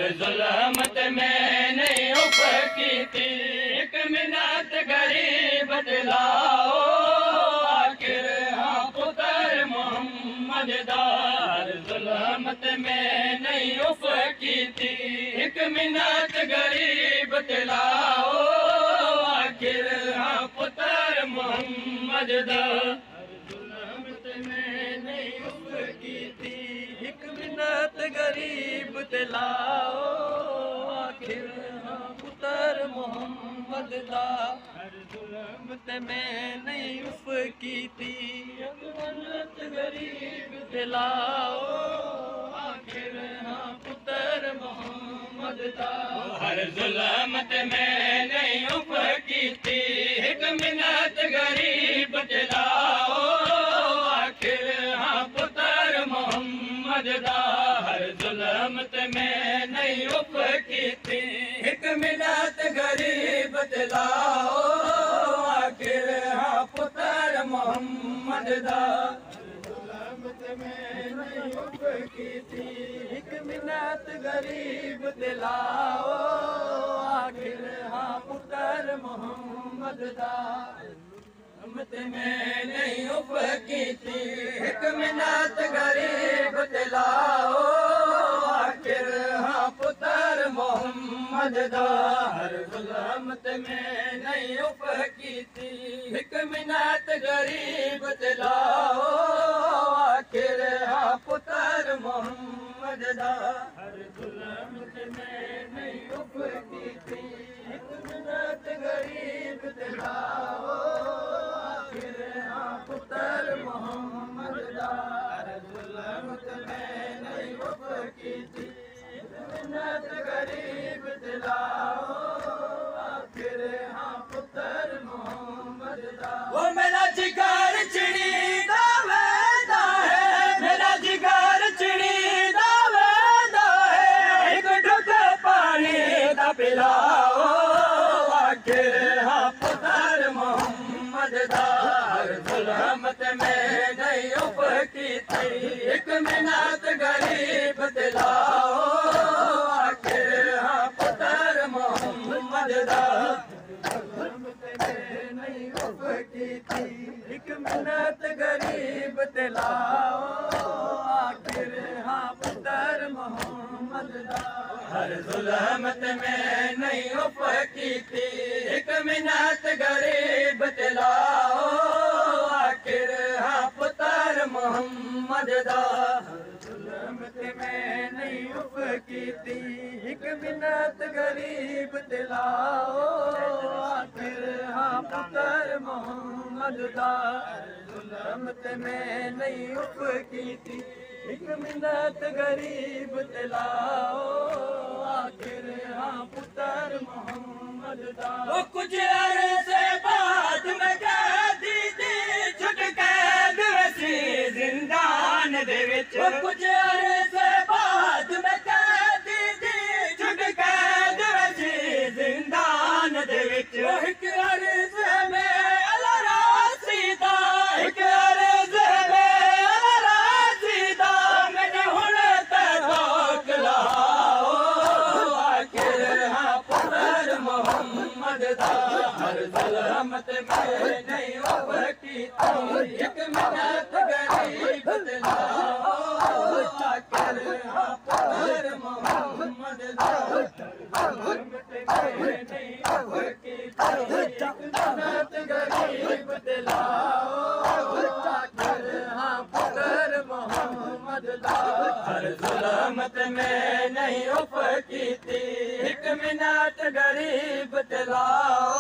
हर जुल्मत में नहीं उफ की थी, एक मिन्नत गरीब दिलाओ आखिर हाँ पुत्र मोहम्मद दा। हर जुल्मत में नहीं उफ की थी, एक मिन्नत गरीब दिलाओ आखिर हाँ पुत्र मोहम्मद दा। नहीं उफ की थी, एक मिन्नत गरीब दिलाओ आखिर हाँ पुत्र मोहम्मद दा। हर जुल्मत में नहीं उफ की थी, एक मिन्नत गरीब दिलाओ आखिर हाँ पुत्र मोहम्मद दा। हर जुल्मत में नहीं उफ की थी, एक मिन्नत गरीब दिलाओ आखिर हाँ पुत्र मोहम्मद दा। हर जुल्मत में नहीं उफ की थी, एक मिन्नत गरीब दिलाओ आखिर हाँ पुत्र मोहम्मद दा। जुल्मत में नहीं उफ की थी, एक मिन्नत गरीब दिलाओ आखिर हाँ पुत्र मोहम्मद दा। जुल्मत में नहीं उफ की थी, एक मिन्नत गरीब दिलाओ आखिर हाँ पुत्र मोहम्मद दा। हर जुल्मत में नहीं उफ की थी, एक मिन्नत गरीब दिलाओ आखिर हाँ पुत्र मोहम्मद दा। हर जुल्मत में नहीं उफ की थी, एक मिन्नत गरीब दिलाओ आखिर हाँ पुत्र मोहम्मद दा। हर जुल्मत में नहीं उफ की थी, एक मिन्नत गरीब दिलाओ आखिर हाँ पुत्र मोहम्मद दा। वो मेरा जिगर चिड़ी दावेदा है, मेरा जिगर चिड़ी दावेदा है, एक ढुक पानी दा पिलाओ आखिर हाँ पुत्र मोहम्मद दा। हर जुल्मत में नहीं उफ की थी, एक मिन्नत गरीब दिलाओ आखिर हाँ पुत्र मोहम्मद दा। जुल्मत में नहीं उफ की थी, एक मिन्नत गरीब दिलाओ आखिर हाँ पुत्र मोहम्मद दा। हर जुल्मत में नहीं उफ की थी, एक मिन्नत गरीब दिलाओ आखिर हाँ पुत्र मोहम्मद दा। हर जुल्मत में नहीं उफ की थी, एक मिन्नत गरीब दिलाओ आखिर हाँ पुत्र मोहम्मद दा। जुल्मत में नहीं उफ की थी, एक मिन्नत गरीब दिलाओ आखिर हाँ पुत्र मोहम्मद दा। वो कुछ अरसे बाद में कैदी थी, छुट कैद वैसी जिंदान दे विच। वो कुछ अरसे बाद में कैदी थी, छुट कैद वैसी जिंदान दे विच। एक अरसे में अलरासी दा, एक अरसे में अलरासी दा, मैंने हुण ते तोक लाओ आखिर हाँ पुत्र मोहम्मद दा। हर जुल्मत में नहीं उफ की थी, एक मिन्नत गरीब दिलाओ आखिर हाँ पुत्र मोहम्मद दा। जुल्मत में नहीं उफ की थी, एक मिन्नत गरीब दिलाओ आखिर हाँ पुत्र मोहम्मद दा। हर जुल्मत में नहीं उफ की थी, एक मिन्नत गरीब दिलाओ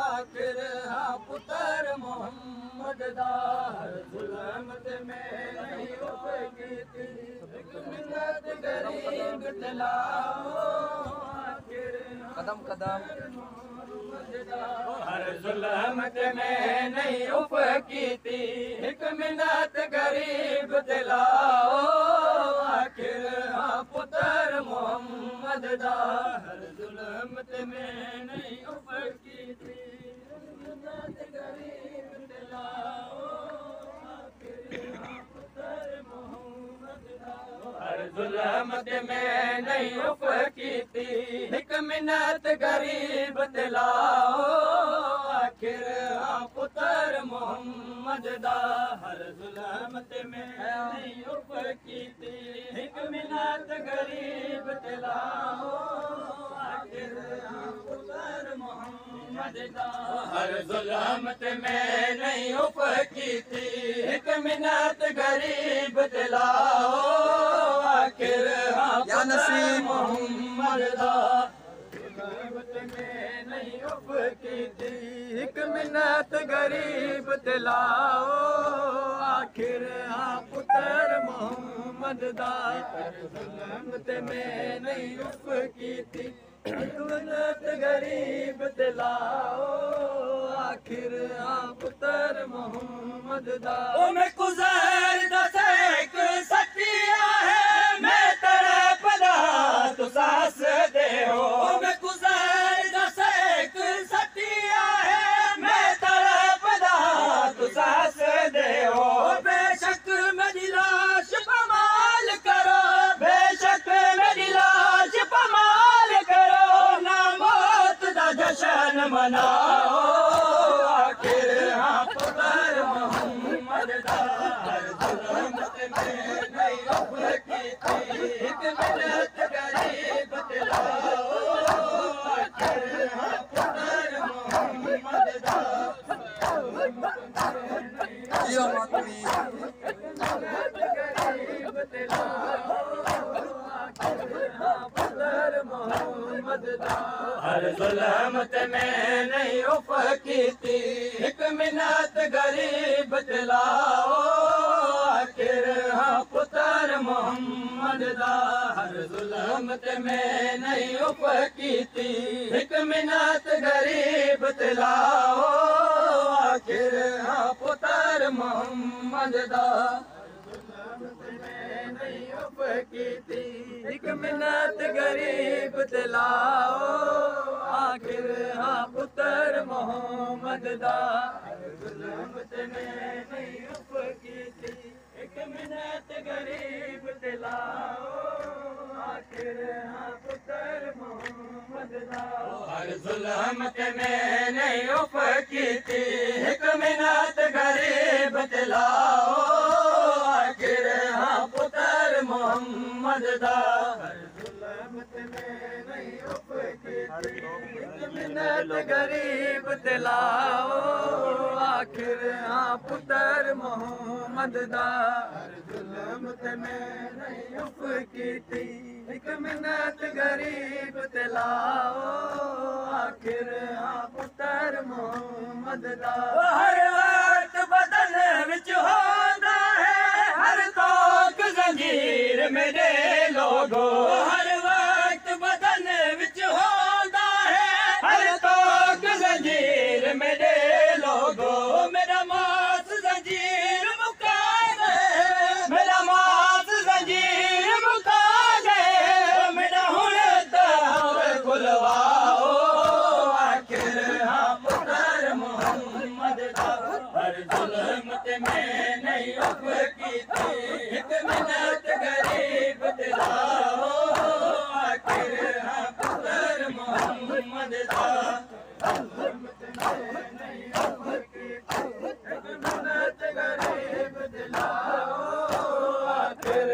आखिर हाँ पुत्र मोहम्मद दा। हर जुल्मत में नहीं उफ की थी, एक मिन्नत गरीब दिलाओ आखिर कदम कदम। हर जुल्मत में नहीं उफ की थी, एक मिन्नत गरीब दिलाओ आखिर हाँ पुत्र मोहम्मद दा। हर जुल्मत में नहीं उफ की थी, एक मिन्नत गरीब दिलाओ आखिर हाँ पुत्र मोहम्मद दा। हर ज़ुल्म ते मैं नहीं उफ़ कीती हिक मिन्नत गरीब ते लाओ आखिर पुत्र मोहम्मद दा हर ज़ुल्म ते मैं नहीं उफ़ कीती हिक मिन्नत गरीब ते लाओ आखिर पुत्र मोहम्मद दा हर ज़ुल्म ते मैं नहीं उफ़ कीती हिक मिन्नत गरीब ते लाओ आखिर या नसीब मोहम्मद दा ज़ुल्म ते मैं नहीं उफ़ कीती हिक मिन्नत गरीब ते लाओ आखिर पुत्र मोहम्मद दा ज़ुल्म ते मैं नहीं उफ़ कीती हिक मिन्नत गरीब ते लाओ आखिर पुत्र मोहम्मद दा ओ मैं गुज़र दस एक सतिया है मैं तड़पदा तू सास दे हो मैं गुज़र दस एक सतिया है मैं तड़पदा तू सास दे हो बेशक मेरी लाश पमाल करो बेशक मेरी लाश पमाल करो ना मौत दा जश्न मनाओ आखिर पुत्र मोहम्मद दा हर ज़ुल्म ते मैं नहीं उफ़ कीती हिक मिन्नत गरीब ते लाओ आखिर पुत्र मोहम्मद दा गरीब ते लाओ पुत्र मोहम्मद दा हर ज़ुल्म ते मैं नहीं उफ़ कीती हिक मिन्नत गरीब ते लाओ आखिर पुत्र मोहम्मद दा हर ज़ुल्म ते मैं नहीं उफ़ कीती हिक मिन्नत गरीब ते लाओ आखिर पुत्र मोहम्मद दा नहीं उफ़ कीती हिक मिन्नत गरीब ते लाओ आखिर पुत्र मोहम्मद दा ज़ुल्म ते मैं नहीं उफ़ कीती हिक मिन्नत गरीब ते लाओ आखिर पुत्र मोहम्मद दा हर ज़ुल्म ते मैं नहीं उफ़ कीती हिक मिन्नत गरीब ते लाओ आखिर पुत्र मोहम्मद दा हर ज़ुल्म ते मैं नहीं उफ़ कीती हिक मिन्नत गरीब ते लाओ आखिर पुत्र मोहम्मद दा हर ज़ुल्म ते मैं नहीं उफ़ कीती हिक मिन्नत गरीब ते लाओ आखिर पुत्र मोहम्मद दा हर वक्त बदन विच होंदा है हर तोक ज़ंजीर मेरे लोगो हर वक्त बदन विच होंदा है हर तोक ज़ंजीर मेरे लोगो मेरा मास ज़ंजीर मुका गए मेरा मास ज़ंजीर मुका गए मेरा हुन दर खुलवाओ आखिर पुत्र मोहम्मद दा हर ज़ुल्म ते मैं नहीं उफ़ कीती हिक मिन्नत गरीब ते लाओ आखिर पुत्र मोहम्मद दा ज़ुल्म ते मैं नहीं उफ़ कीती हिक मिन्नत गरीब ते लाओ आखिर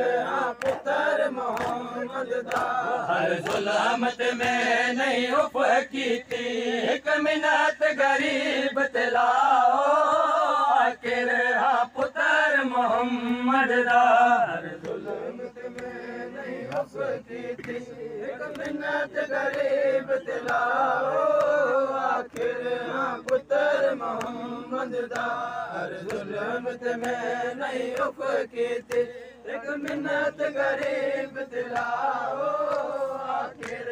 पुत्र मोहम्मद दा हर ज़ुल्म ते मैं नहीं उफ़ कीती हिक मिन्नत गरीब ते लाओ आखिर पुत्र मोहम्मद दा हर ज़ुल्म ते मैं नहीं उफ़ कीती हिक मिन्नत गरीब ते लाओ आखिर पुत्र मोहम्मद दा हर ज़ुल्म ते मैं नहीं उफ़ कीती हिक मिन्नत गरीब ते लाओ आखिर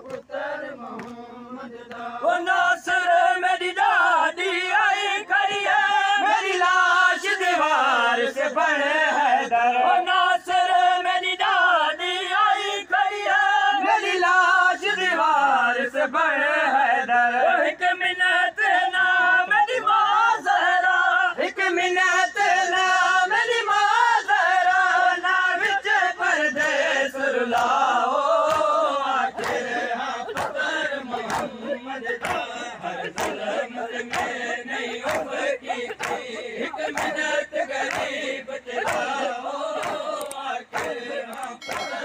पुत्र मोहम्मद दा ओ नासर मेरी दादी आई खड़ी है मेरी लाश दीवार से बने है दर ओ नासर मेरी दादी आई खड़ी है मेरी लाश दीवार से बने है दर हिक मिन्नत ना मेरी माँ ज़हरा हिक मिन्नत ना मेरी माँ ज़हरा ना विच परदेस मिन्नत गरीब ते लाओ आखिर हाँ पुत्र